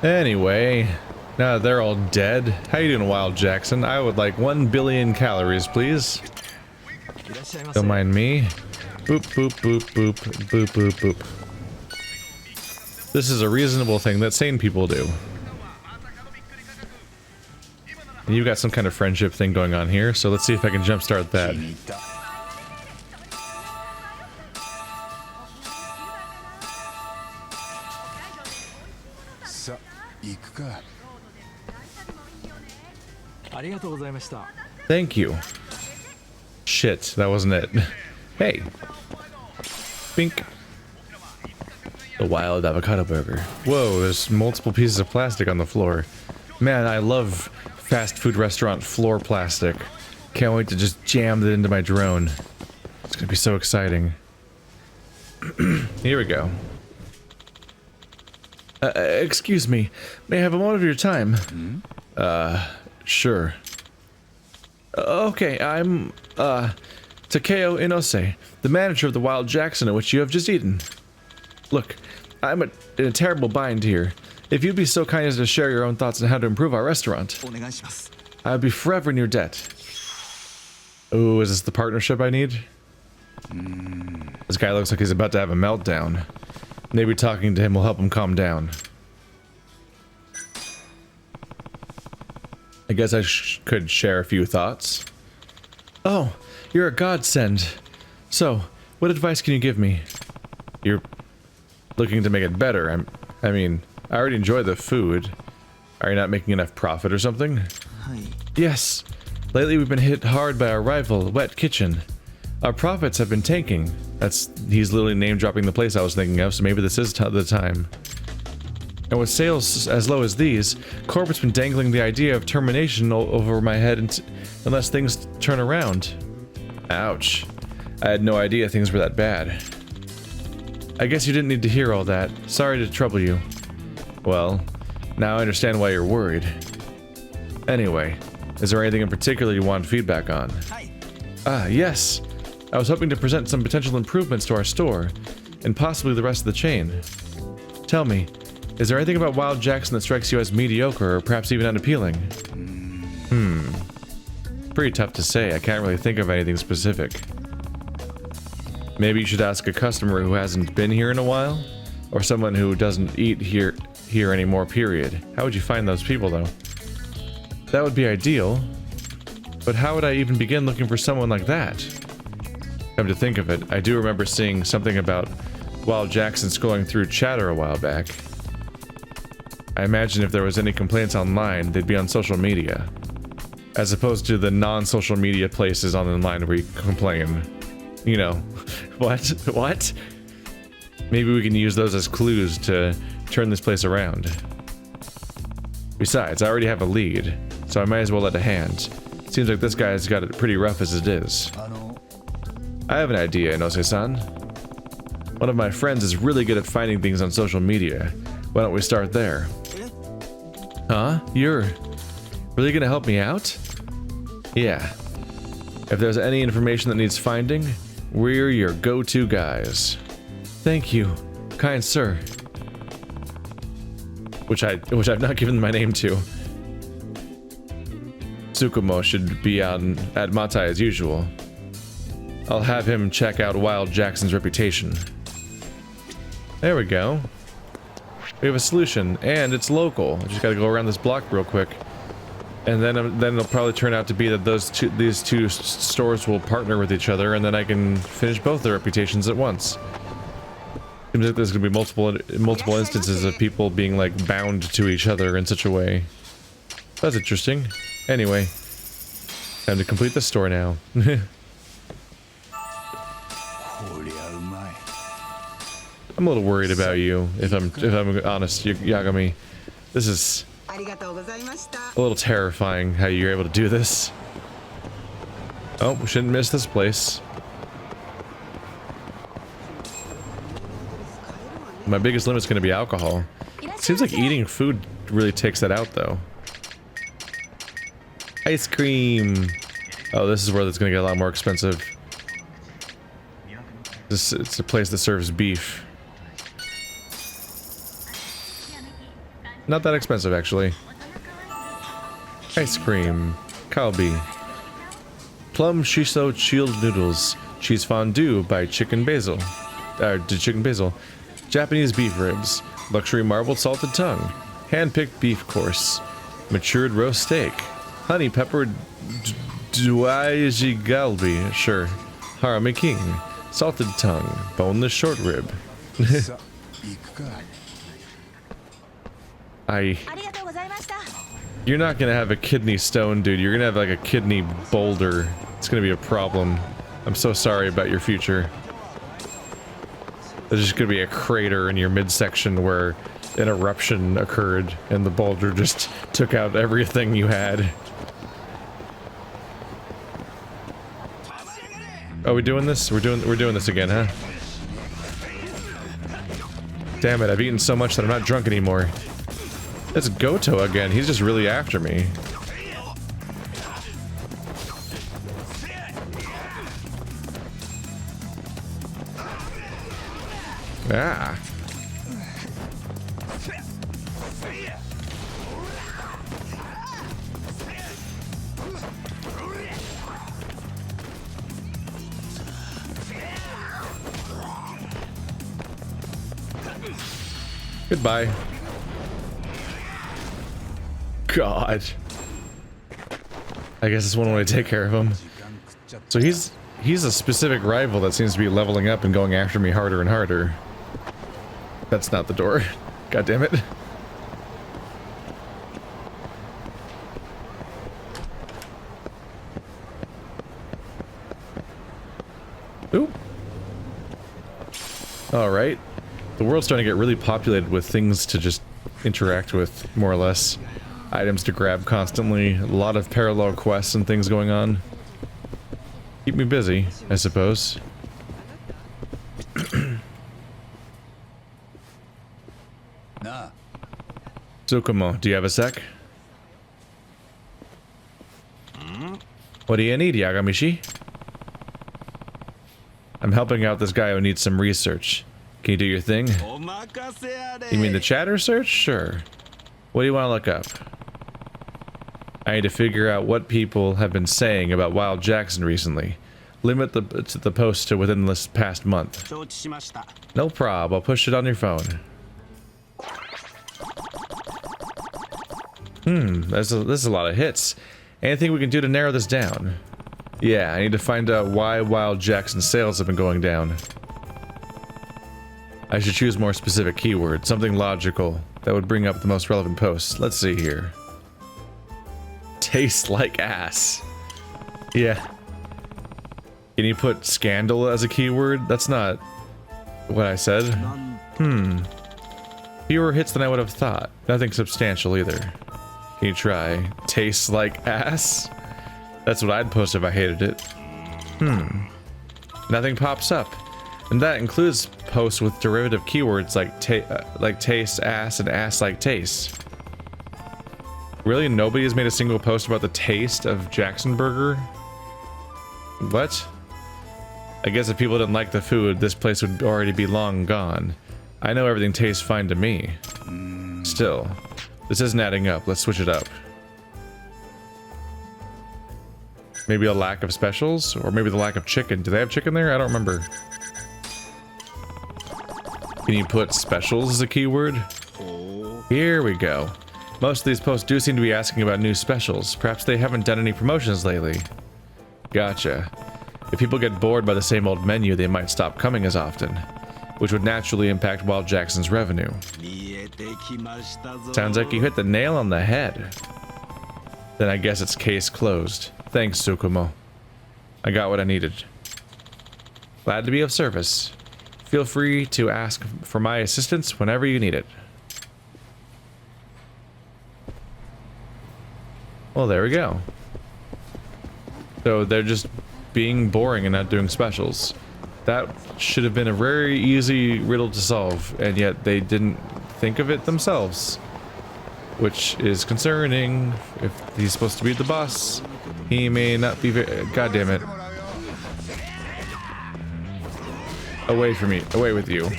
Anyway, now that they're all dead. How you doing, Wild Jackson? I would like 1 billion calories, please. Don't mind me. Boop, boop, boop, boop, boop, boop, boop. This is a reasonable thing that sane people do. And you've got some kind of friendship thing going on here, so let's see if I can jumpstart that. Thank you. Shit, that wasn't it. Hey. Bink. The wild avocado burger. Whoa, there's multiple pieces of plastic on the floor. Man, I love fast food restaurant floor plastic. Can't wait to just jam it into my drone. It's gonna be so exciting. Here we go. Excuse me. May I have a moment of your time? Sure. Okay, I'm, Takeo Inose, the manager of the Wild Jackson at which you have just eaten. Look, I'm in a terrible bind here. If you'd be so kind as to share your own thoughts on how to improve our restaurant, I would be forever in your debt. Ooh, is this the partnership I need? This guy looks like he's about to have a meltdown. Maybe talking to him will help him calm down. I guess I could share a few thoughts. Oh, you're a godsend. So, what advice can you give me? You're looking to make it better. I mean, I already enjoy the food. Are you not making enough profit or something? Yes. Lately we've been hit hard by our rival, Wet Kitchen. Our profits have been tanking. He's literally name dropping the place I was thinking of, so maybe this is the time. And with sales as low as these, corporate's been dangling the idea of termination over my head unless things turn around. Ouch. I had no idea things were that bad. I guess you didn't need to hear all that. Sorry to trouble you. Well, now I understand why you're worried. Anyway, is there anything in particular you want feedback on? Ah, yes. I was hoping to present some potential improvements to our store, and possibly the rest of the chain. Tell me, is there anything about Wild Jackson that strikes you as mediocre or perhaps even unappealing? Pretty tough to say. I can't really think of anything specific. Maybe you should ask a customer who hasn't been here in a while? Or someone who doesn't eat here anymore, period. How would you find those people, though? That would be ideal. But how would I even begin looking for someone like that? Come to think of it, I do remember seeing something about Wild Jackson scrolling through chatter a while back. I imagine if there was any complaints online, they'd be on social media. As opposed to the non-social media places online where you complain. You know, what? What? Maybe we can use those as clues to turn this place around. Besides, I already have a lead, so I might as well lend a hand. Seems like this guy's got it pretty rough as it is. I have an idea, Inose-san. One of my friends is really good at finding things on social media. Why don't we start there? Huh? You're really gonna help me out? Yeah. If there's any information that needs finding, we're your go-to guys. Thank you, kind sir. Which I've not given my name to. Tsukumo should be at Matai as usual. I'll have him check out Wild Jackson's reputation. There we go. We have a solution, and it's local. I just gotta go around this block real quick. And then it'll probably turn out to be that these two stores will partner with each other, and then I can finish both their reputations at once. Seems like there's gonna be multiple instances of people being like bound to each other in such a way. That's interesting. Anyway, time to complete the store now. I'm a little worried about you, if I'm honest, Yagami. This is a little terrifying how you're able to do this. Oh, we shouldn't miss this place. My biggest limit's gonna be alcohol. Seems like eating food really takes that out, though. Ice cream! Oh, this is where it's gonna get a lot more expensive. It's a place that serves beef. Not that expensive, actually. Ice cream. Kalbi. Plum shiso chilled noodles. Cheese fondue by Chicken Basil. Chicken Basil. Japanese beef ribs. Luxury marbled salted tongue. Hand-picked beef course. Matured roast steak. Honey peppered duaiji galbi. Sure. Harami king. Salted tongue. Boneless short rib. You're not gonna have a kidney stone, dude. You're gonna have like a kidney boulder. It's gonna be a problem. I'm so sorry about your future. There's just gonna be a crater in your midsection where an eruption occurred and the boulder just took out everything you had. Oh, we doing this? We're doing this again, huh? Damn it, I've eaten so much that I'm not drunk anymore. It's Goto again. He's just really after me. Ah. Goodbye. God. I guess it's one way to take care of him. So he's a specific rival that seems to be leveling up and going after me harder and harder. That's not the door. God damn it. Ooh. Alright. The world's starting to get really populated with things to just interact with, more or less. Items to grab constantly, a lot of parallel quests and things going on. Keep me busy, I suppose. Tsukumo, do you have a sec? What do you need, Yagamishi? I'm helping out this guy who needs some research. Can you do your thing? You mean the chatter search? Sure. What do you want to look up? I need to figure out what people have been saying about Wild Jackson recently. Limit the post to within this past month. No prob, I'll push it on your phone. This is a lot of hits. Anything we can do to narrow this down? Yeah, I need to find out why Wild Jackson's sales have been going down. I should choose more specific keywords, something logical that would bring up the most relevant posts. Let's see here. Tastes like ass. Yeah. Can you put scandal as a keyword? That's not what I said. Fewer hits than I would have thought. Nothing substantial either. Can you try tastes like ass? That's what I'd post if I hated it. Nothing pops up. And that includes posts with derivative keywords like taste ass and ass like taste. Really? Nobody has made a single post about the taste of Jackson Burger? What? I guess if people didn't like the food, this place would already be long gone. I know everything tastes fine to me. Still, this isn't adding up. Let's switch it up. Maybe a lack of specials? Or maybe the lack of chicken. Do they have chicken there? I don't remember. Can you put specials as a keyword? Here we go. Most of these posts do seem to be asking about new specials. Perhaps they haven't done any promotions lately. Gotcha. If people get bored by the same old menu, they might stop coming as often, which would naturally impact Wild Jackson's revenue. Sounds like you hit the nail on the head. Then I guess it's case closed. Thanks, Tsukumo. I got what I needed. Glad to be of service. Feel free to ask for my assistance whenever you need it. Well, there we go. So they're just being boring and not doing specials. That should have been a very easy riddle to solve, and yet they didn't think of it themselves. Which is concerning. If he's supposed to be the boss, he may not be very... God damn it. Away from me. Away with you.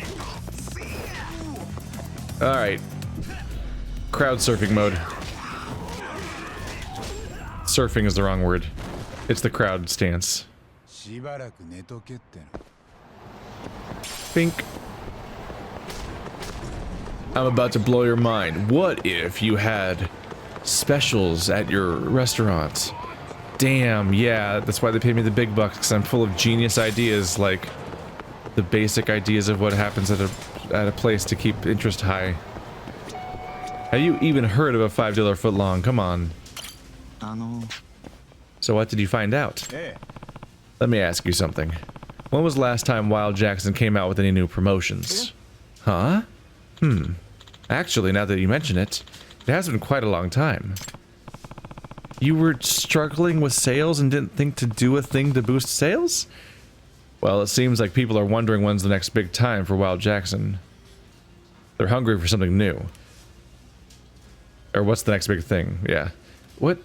Alright. crowd surfing mode. Surfing is the wrong word. It's the crowd stance. Think. I'm about to blow your mind. What if you had specials at your restaurant? Damn, yeah, that's why they pay me the big bucks, because I'm full of genius ideas, like the basic ideas of what happens at a place to keep interest high. Have you even heard of a $5 footlong? Come on. So what did you find out? Let me ask you something. When was the last time Wild Jackson came out with any new promotions? Huh? Actually, now that you mention it, it has been quite a long time. You were struggling with sales and didn't think to do a thing to boost sales? Well, it seems like people are wondering when's the next big time for Wild Jackson. They're hungry for something new. Or what's the next big thing? Yeah. What?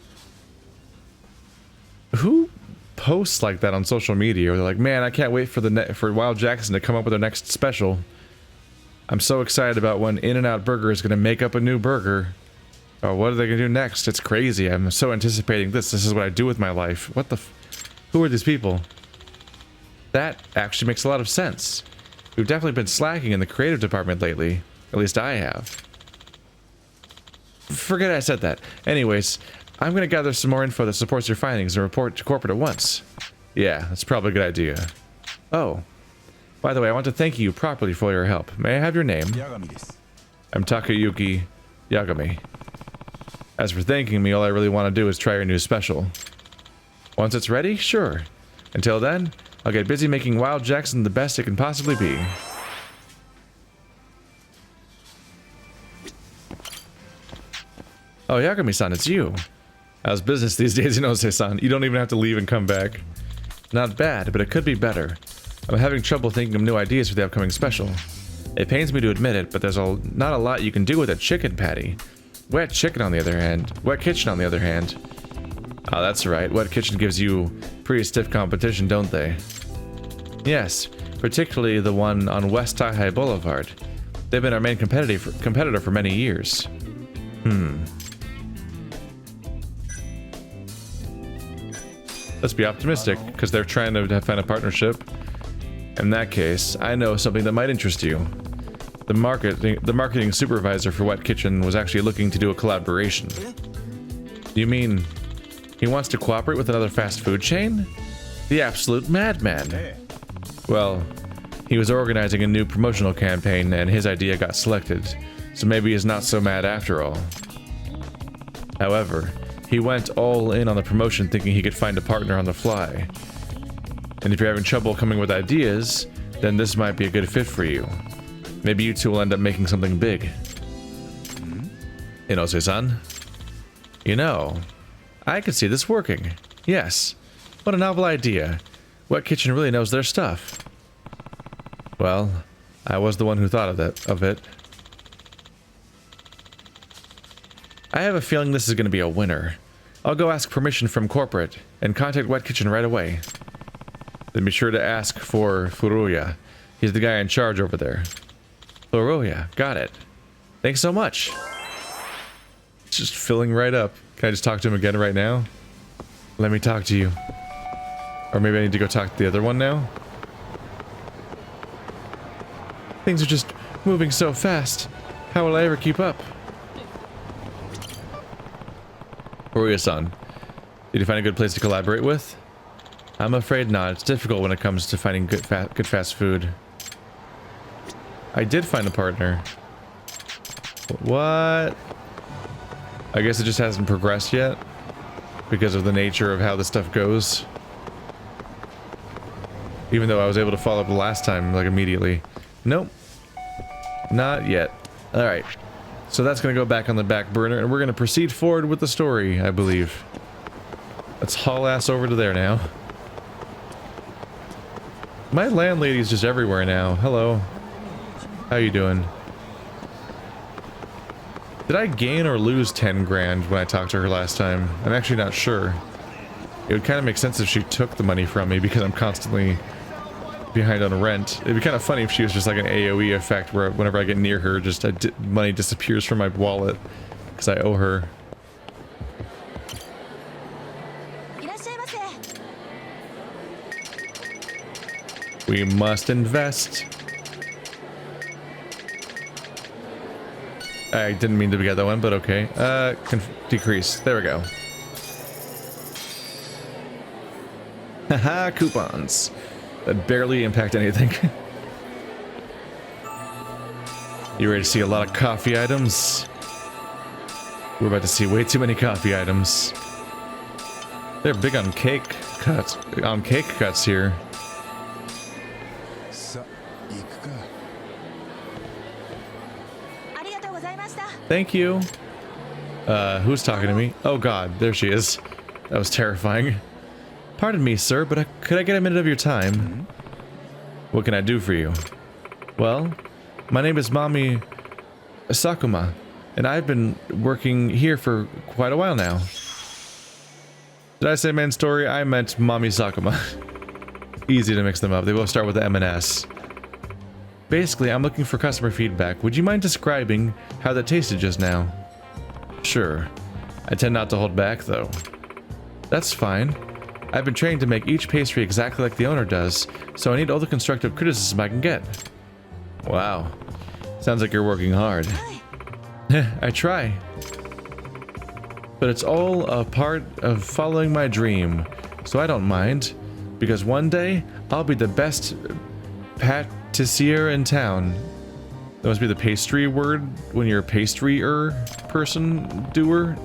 Who posts like that on social media? Or they're like, man, I can't wait for Wild Jackson to come up with their next special. I'm so excited about when In-N-Out Burger is going to make up a new burger. Oh, what are they going to do next? It's crazy. I'm so anticipating this. This is what I do with my life. What the who are these people? That actually makes a lot of sense. We've definitely been slacking in the creative department lately. At least I have. Forget I said that. Anyways, I'm going to gather some more info that supports your findings and report to corporate at once. Yeah, that's probably a good idea. Oh. By the way, I want to thank you properly for your help. May I have your name? I'm Takayuki Yagami. As for thanking me, all I really want to do is try your new special. Once it's ready, sure. Until then, I'll get busy making Wild Jackson the best it can possibly be. Oh, Yagami-san, it's you. How's business these days, Inose-san? You don't even have to leave and come back. Not bad, but it could be better. I'm having trouble thinking of new ideas for the upcoming special. It pains me to admit it, but there's not a lot you can do with a chicken patty. Wet Kitchen on the other hand. Oh, that's right. Wet Kitchen gives you pretty stiff competition, don't they? Yes, particularly the one on West Taihai Boulevard. They've been our main competitor for many years. Let's be optimistic, because they're trying to find a partnership. In that case, I know something that might interest you. The marketing supervisor for Wet Kitchen was actually looking to do a collaboration. You mean he wants to cooperate with another fast food chain? The absolute madman. Well, he was organizing a new promotional campaign and his idea got selected, so maybe he's not so mad after all. However, he went all in on the promotion thinking he could find a partner on the fly. And if you're having trouble coming with ideas, then this might be a good fit for you. Maybe you two will end up making something big. Inose-san? You know, I could see this working. Yes. What a novel idea. Wet Kitchen really knows their stuff. Well, I was the one who thought of it. I have a feeling this is going to be a winner. I'll go ask permission from corporate and contact Wet Kitchen right away. Then be sure to ask for Furuya. He's the guy in charge over there. Furuya, got it. Thanks so much. It's just filling right up. Can I just talk to him again right now? Let me talk to you. Or maybe I need to go talk to the other one now? Things are just moving so fast. How will I ever keep up? Furuya-san, did you find a good place to collaborate with? I'm afraid not. It's difficult when it comes to finding good fast food. I did find a partner. What? I guess it just hasn't progressed yet because of the nature of how this stuff goes. Even though I was able to follow up the last time, like, immediately. Nope. Not yet. Alright. So that's going to go back on the back burner, and we're going to proceed forward with the story, I believe. Let's haul ass over to there now. My landlady's just everywhere now. Hello. How you doing? Did I gain or lose 10 grand when I talked to her last time? I'm actually not sure. It would kind of make sense if she took the money from me because I'm constantly behind on rent. It'd be kind of funny if she was just like an AoE effect where whenever I get near her, just money disappears from my wallet. because I owe her. We must invest. I didn't mean to get that one, but okay. Decrease. There we go. Haha, coupons. That barely impact anything. You ready to see a lot of coffee items? We're about to see way too many coffee items. They're big on cake cuts here. Thank you. Who's talking to me? Oh god, there she is. That was terrifying. Pardon me, sir, but could I get a minute of your time? What can I do for you? Well, my name is Mami Sakuma, and I've been working here for quite a while now. Did I say main story? I meant Mami Sakuma. Easy to mix them up. They both start with the M and S. Basically, I'm looking for customer feedback. Would you mind describing how that tasted just now? Sure. I tend not to hold back, though. That's fine. I've been trained to make each pastry exactly like the owner does, so I need all the constructive criticism I can get. Wow. Sounds like you're working hard. I try. But it's all a part of following my dream, so I don't mind, because one day I'll be the best patissier in town. That must be the pastry word when you're a pastry-er person doer.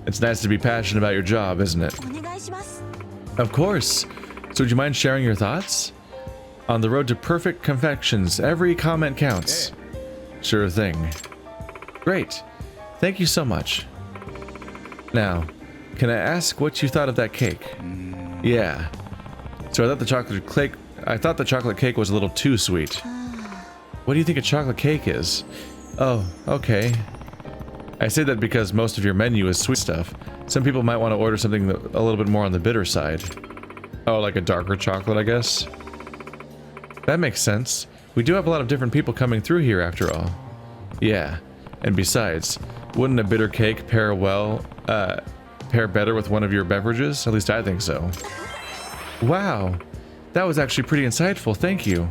It's nice to be passionate about your job, isn't it? Of course. So would you mind sharing your thoughts? On the road to perfect confections, every comment counts. Sure thing. Great. Thank you so much. Now, can I ask what you thought of that cake? Yeah. So I thought the chocolate cake was a little too sweet. What do you think a chocolate cake is? Oh, okay. I say that because most of your menu is sweet stuff. Some people might want to order something a little bit more on the bitter side. Oh, like a darker chocolate, I guess? That makes sense. We do have a lot of different people coming through here after all. Yeah. And besides, wouldn't a bitter cake pair better with one of your beverages? At least I think so. Wow. That was actually pretty insightful, thank you.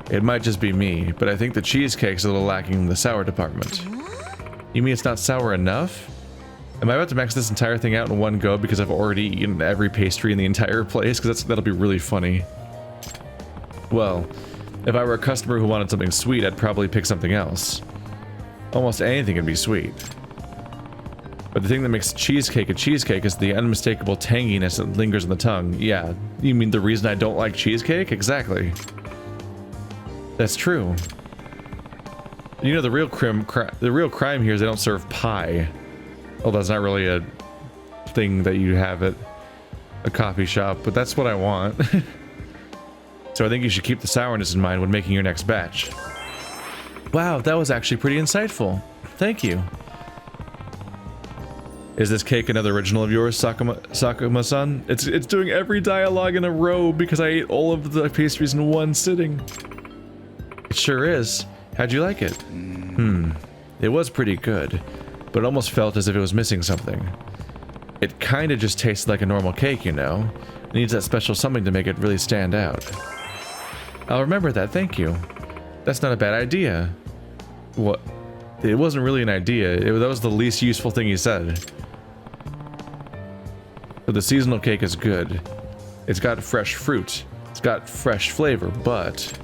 It might just be me, but I think the cheesecake's a little lacking in the sour department. You mean it's not sour enough? Am I about to max this entire thing out in one go because I've already eaten every pastry in the entire place? Because that'll be really funny. Well, if I were a customer who wanted something sweet, I'd probably pick something else. Almost anything can be sweet. But the thing that makes cheesecake a cheesecake is the unmistakable tanginess that lingers on the tongue. Yeah, you mean the reason I don't like cheesecake? Exactly. That's true. You know, the real crime here is they don't serve pie. Well, that's not really a thing that you have at a coffee shop, but that's what I want. So I think you should keep the sourness in mind when making your next batch. Wow, that was actually pretty insightful. Thank you. Is this cake another original of yours, Sakuma-san? It's doing every dialogue in a row because I ate all of the pastries in one sitting. It sure is. How'd you like it? It was pretty good, but it almost felt as if it was missing something. It kinda just tasted like a normal cake, you know? It needs that special something to make it really stand out. I'll remember that, thank you. That's not a bad idea. What? It wasn't really an idea, that was the least useful thing he said. But the seasonal cake is good. It's got fresh fruit. It's got fresh flavor, but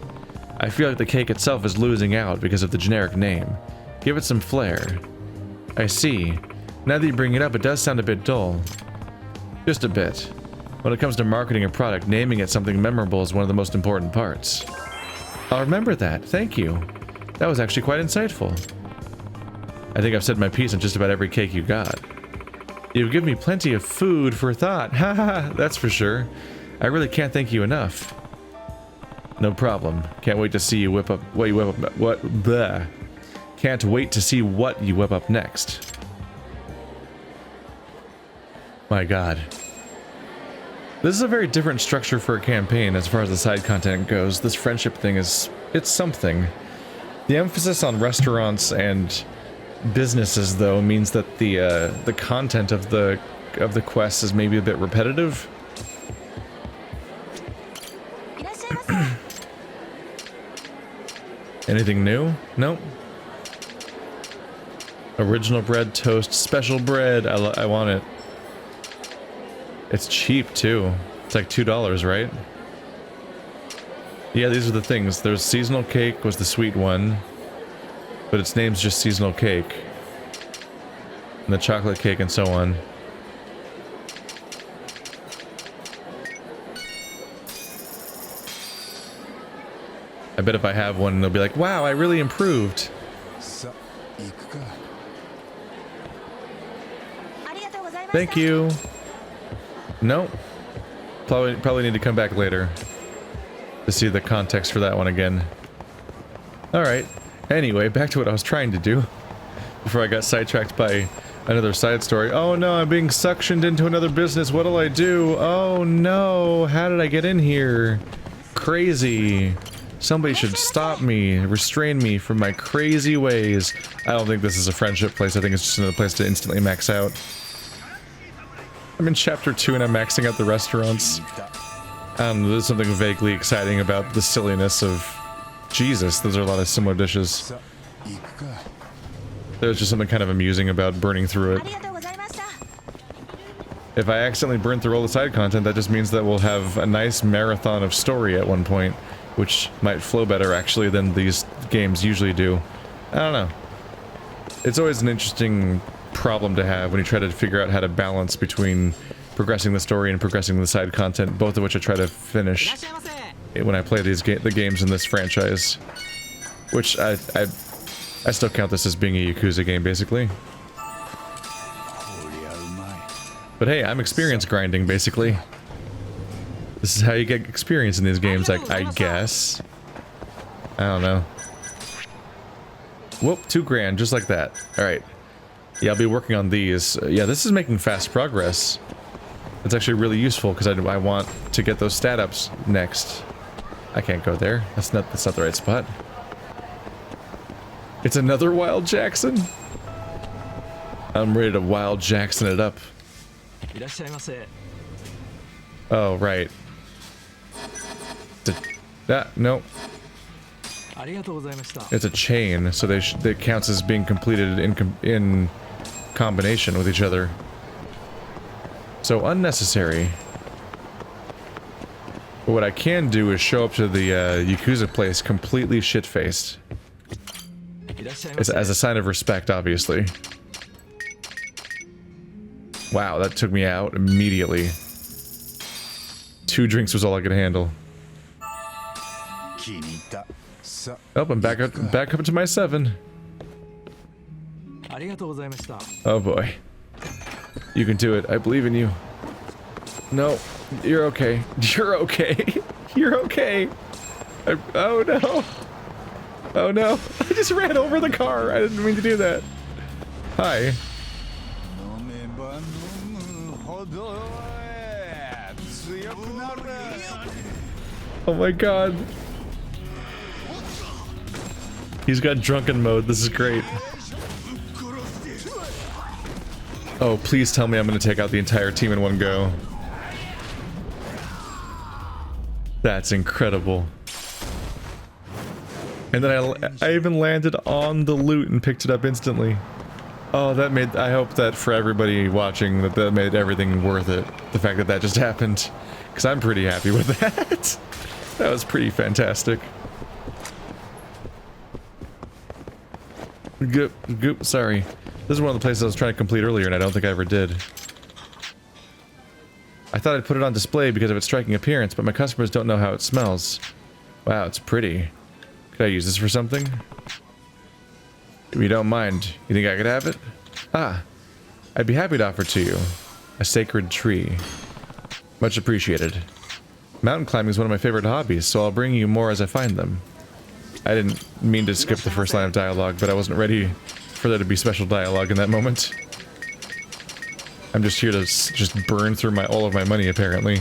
I feel like the cake itself is losing out because of the generic name. Give it some flair. I see. Now that you bring it up, it does sound a bit dull. Just a bit. When it comes to marketing a product, naming it something memorable is one of the most important parts. I'll remember that, thank you. That was actually quite insightful. I think I've said my piece on just about every cake you got. You've given me plenty of food for thought, haha, that's for sure. I really can't thank you enough. No problem. Can't wait to see you whip up what you whip up. What? Bleh. Can't wait to see what you whip up next. My god. This is a very different structure for a campaign as far as the side content goes. This friendship thing it's something. The emphasis on restaurants and businesses, though, means that the content of the quest is maybe a bit repetitive. Anything new? Nope. Original bread toast, special bread. I want it. It's cheap too. It's like $2, right? Yeah, these are the things. There's seasonal cake was the sweet one, but its name's just seasonal cake. And the chocolate cake and so on. I bet if I have one, they'll be like, wow, I really improved. Thank you. Nope. Probably need to come back later to see the context for that one again. Alright. Anyway, back to what I was trying to do before I got sidetracked by another side story. Oh no, I'm being suctioned into another business. What'll I do? Oh no, how did I get in here? Crazy. Somebody should stop me, restrain me from my crazy ways. I don't think this is a friendship place. I think it's just another place to instantly max out. I'm in chapter 2 and I'm maxing out the restaurants. There's something vaguely exciting about the silliness of... Jesus, those are a lot of similar dishes. There's just something kind of amusing about burning through it. If I accidentally burn through all the side content, that just means that we'll have a nice marathon of story at one point, which might flow better, actually, than these games usually do. I don't know. It's always an interesting problem to have when you try to figure out how to balance between progressing the story and progressing the side content, both of which I try to finish when I play the games in this franchise. Which I still count this as being a Yakuza game, basically. But hey, I'm experience grinding, basically. This is how you get experience in these games, I guess. I don't know. Whoop, 2 grand, just like that. Alright. Yeah, I'll be working on these. Yeah, this is making fast progress. It's actually really useful, because I want to get those stat ups next. I can't go there. That's not the right spot. It's another Wild Jackson? I'm ready to Wild Jackson it up. Oh, right. No. It's a chain, so it counts as being completed in combination with each other. So unnecessary. But what I can do is show up to the Yakuza place completely shit-faced. As a sign of respect, obviously. Wow, that took me out immediately. 2 drinks was all I could handle. Oh, I'm back up to my 7. Oh boy. You can do it. I believe in you. No, you're okay. You're okay. You're okay. Oh no. Oh no. I just ran over the car. I didn't mean to do that. Hi. Oh my god. He's got drunken mode. This is great. Oh, please tell me I'm going to take out the entire team in one go. That's incredible. And then I even landed on the loot and picked it up instantly. Oh, that made... I hope that for everybody watching that made everything worth it. The fact that just happened. Because I'm pretty happy with that. That was pretty fantastic. Goop, sorry. This is one of the places I was trying to complete earlier and I don't think I ever did. I thought I'd put it on display because of its striking appearance, but my customers don't know how it smells. Wow, it's pretty. Could I use this for something? If you don't mind, you think I could have it? Ah, I'd be happy to offer to you. A sacred tree. Much appreciated. Mountain climbing is one of my favorite hobbies, so I'll bring you more as I find them. I didn't mean to skip the first line of dialogue, but I wasn't ready for there to be special dialogue in that moment. I'm just here to just burn through all of my money, apparently.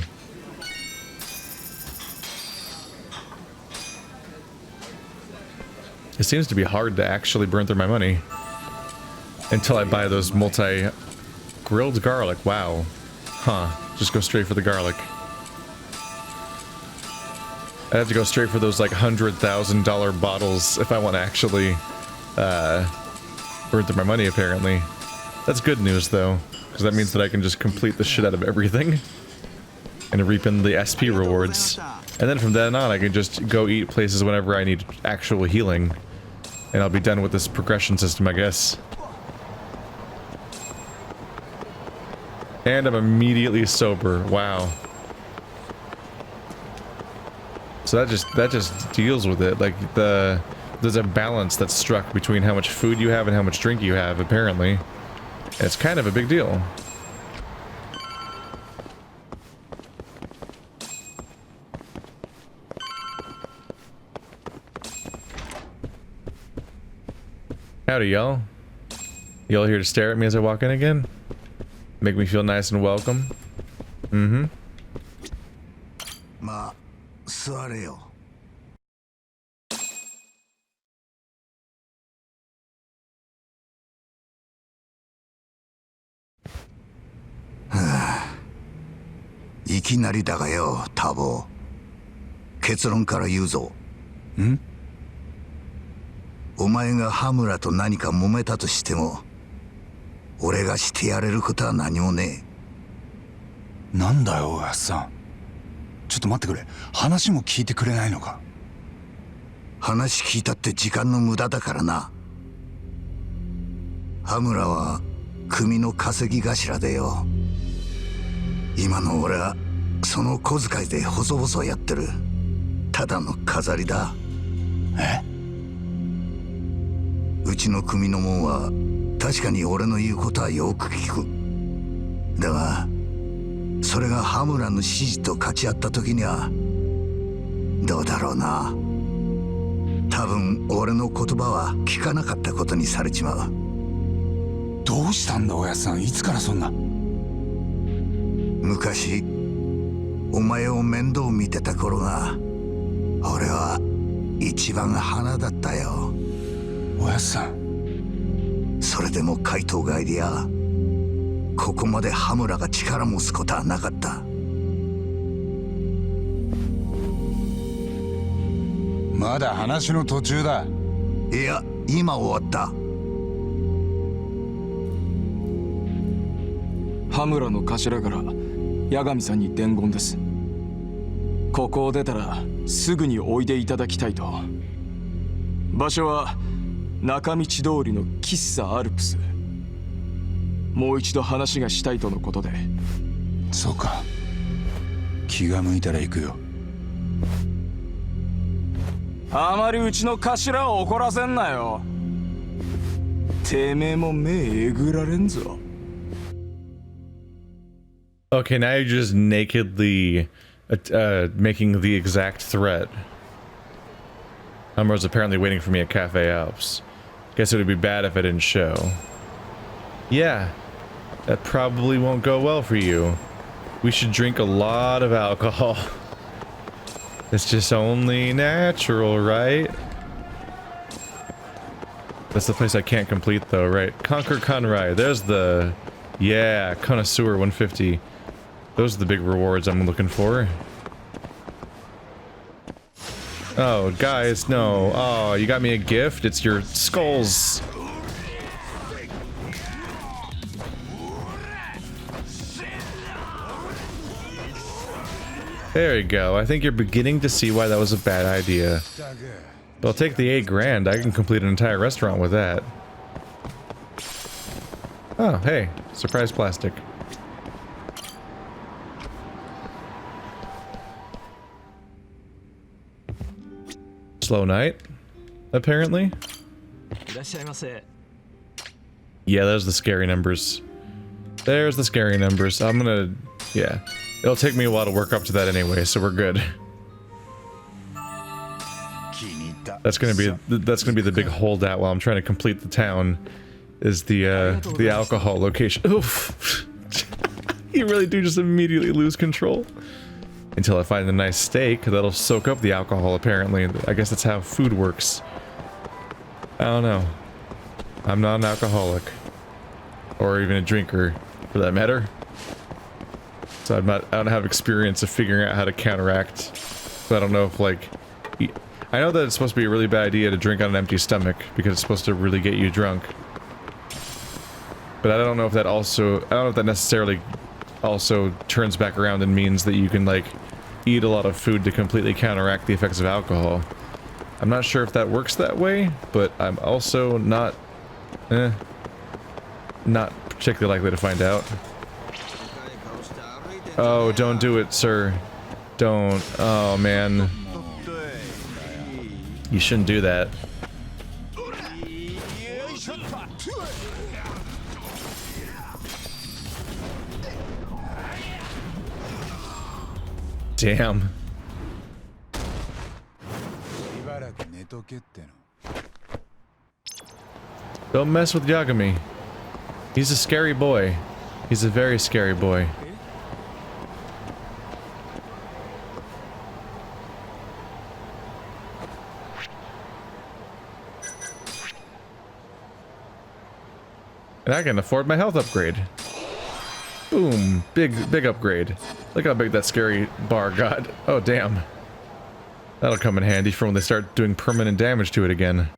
It seems to be hard to actually burn through my money. Until I buy those grilled garlic. Wow. Huh. Just go straight for the garlic. I have to go straight for those like $100,000 bottles if I want to actually burn through my money, apparently. That's good news though, because that means that I can just complete the shit out of everything and reap in the SP rewards. And then from then on I can just go eat places whenever I need actual healing. And I'll be done with this progression system, I guess. And I'm immediately sober. Wow. So that just deals with it. Like there's a balance that's struck between how much food you have and how much drink you have, apparently. And it's kind of a big deal. Howdy, y'all. Y'all here to stare at me as I walk in again? Make me feel nice and welcome? Mm-hmm. Ma, sorry. I いきなりだがよ、多忙。結論から言うぞ。ん？お前が羽村と何か揉めたとしても、俺がしてやれることは何もねえ。なんだよ、おやっさん。ちょっと待ってくれ。話も聞いてくれないのか。話聞いたって時間の無駄だからな。羽村は組の稼ぎ頭でよ。今の俺はその小遣いで細々やってる。ただの飾りだ。え？うちの組のもんは確かに俺の言うことはよく聞く。だがそれが羽村の指示と勝ち合った時にはどうだろうな。多分俺の言葉は聞かなかったことにされちまう。どうしたんだおやっさん。いつからそんな。昔お前を面倒見てた頃が俺は一番花だったよ。おやっさん。それでも怪盗帰りやここまで羽村が力持つことはなかった。まだ話の途中だ。いや今終わった。羽村の頭から八神さんに伝言です。ここを出たらすぐにおいでいただきたいと。場所は中道通りの喫茶アルプス。もう一度話がしたいとのことで。そうか。気が向いたら行くよ。あまりうちの頭を怒らせんなよ。てめえも目えぐられんぞ。Okay, now you're just nakedly making the exact threat. Hummer's apparently waiting for me at Cafe Alps. Guess it would be bad if I didn't show. Yeah, that probably won't go well for you. We should drink a lot of alcohol. It's just only natural, right? That's the place I can't complete though, right? Conquer Conrai. There's the... Yeah, Connoisseur 150. Those are the big rewards I'm looking for. Oh, guys, no. Oh, you got me a gift? It's your skulls. There you go. I think you're beginning to see why that was a bad idea. But I'll take the 8 grand. I can complete an entire restaurant with that. Oh, hey. Surprise plastic. Slow night, apparently. Yeah, there's the scary numbers. There's the scary numbers. I'm gonna... Yeah. It'll take me a while to work up to that anyway, so we're good. That's gonna be the big holdout while I'm trying to complete the town. Is the alcohol location. Oof. You really do just immediately lose control. Until I find a nice steak that'll soak up the alcohol, apparently. I guess that's how food works. I don't know. I'm not an alcoholic. Or even a drinker, for that matter. So I don't have experience of figuring out how to counteract. So I don't know if, like... I know that it's supposed to be a really bad idea to drink on an empty stomach, because it's supposed to really get you drunk. But I don't know if that also... I don't know if that necessarily also turns back around and means that you can, like, eat a lot of food to completely counteract the effects of alcohol. I'm not sure if that works that way, but I'm also not... not particularly likely to find out. Oh, don't do it, sir. Don't. Oh, man. You shouldn't do that. Damn. Don't mess with Yagami. He's a scary boy. He's a very scary boy. And I can afford my health upgrade. Boom. Big upgrade. Look how big that scary bar got. Oh, damn. That'll come in handy for when they start doing permanent damage to it again.